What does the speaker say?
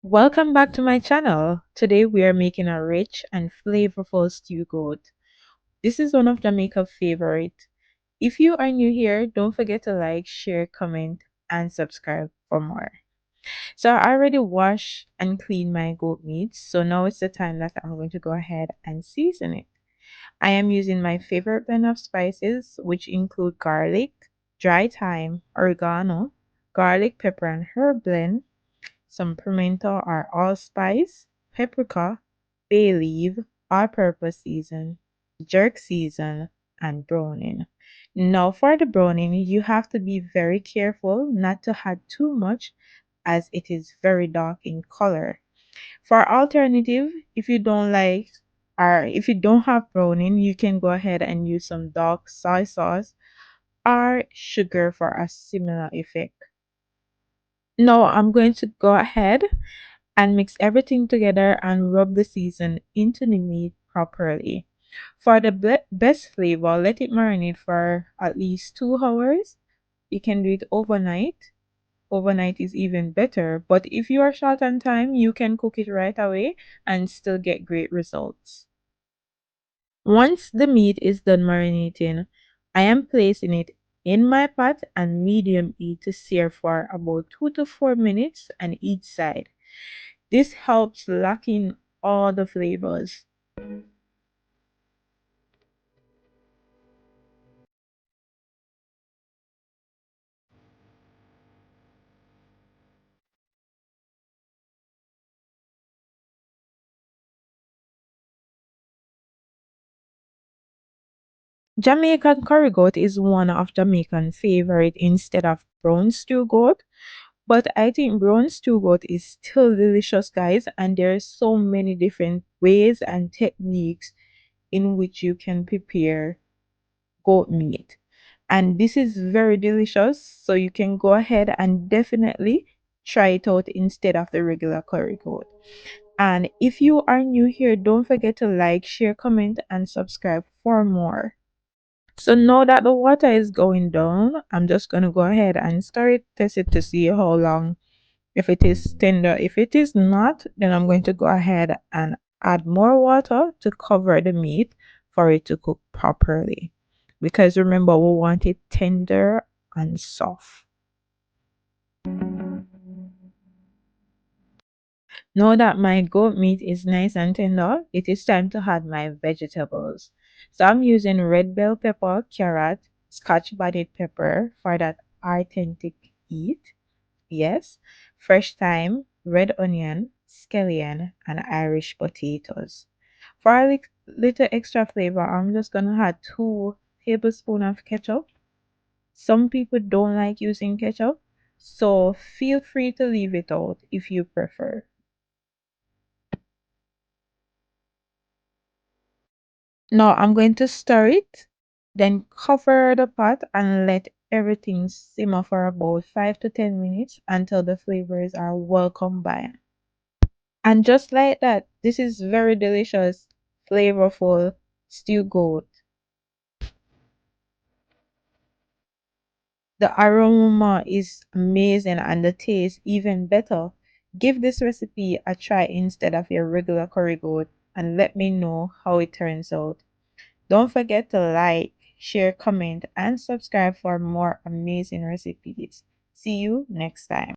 Welcome back to my channel. Today we are making a rich and flavorful stew goat. This is one of Jamaica's favorite. If you are new here, don't forget to like, share, comment, and subscribe for more. So I already washed and cleaned my goat meat, so now it's the time that I'm going to go ahead and season it. I am using my favorite blend of spices, which include garlic, dry thyme, oregano, garlic, pepper, and herb blend, some pimento or allspice, paprika, bay leaf, all-purpose season, jerk season, and browning. Now for the browning, you have to be very careful not to add too much as it is very dark in color. For alternative, if you don't like or if you don't have browning, you can go ahead and use some dark soy sauce or sugar for a similar effect. Now I'm going to go ahead and mix everything together and rub the season into the meat properly. For the best flavor, let it marinate for at least 2 hours. You can do it overnight. Overnight is even better, but if you are short on time, you can cook it right away and still get great results. Once the meat is done marinating, I am placing it in my pot and medium heat to sear for about 2 to 4 minutes on each side. This helps lock in all the flavors. Jamaican curry goat is one of Jamaican favorite instead of brown stew goat, but I think brown stew goat is still delicious, guys, and there's so many different ways and techniques in which you can prepare goat meat. And this is very delicious, so you can go ahead and definitely try it out instead of the regular curry goat. And if you are new here, don't forget to like, share, comment, and subscribe for more. So now that the water is going down, I'm just going to go ahead and start test it to see how long, if it is tender. If it is not, then I'm going to go ahead and add more water to cover the meat for it to cook properly. Because remember, we want it tender and soft. Now that my goat meat is nice and tender, it is time to add my vegetables. So I'm using red bell pepper, carrot, scotch bonnet pepper for that authentic heat. Yes, fresh thyme, red onion, scallion, and Irish potatoes. For a little extra flavor, I'm just gonna add 2 tablespoons of ketchup. Some people don't like using ketchup, so feel free to leave it out if you prefer. Now I'm going to stir it, then cover the pot and let everything simmer for about 5 to 10 minutes until the flavors are well combined. And just like that, this is very delicious, flavorful stew goat. The aroma is amazing and the taste even better. Give this recipe a try instead of your regular curry goat and let me know how it turns out. Don't forget to like, share, comment, and subscribe for more amazing recipes. See you next time.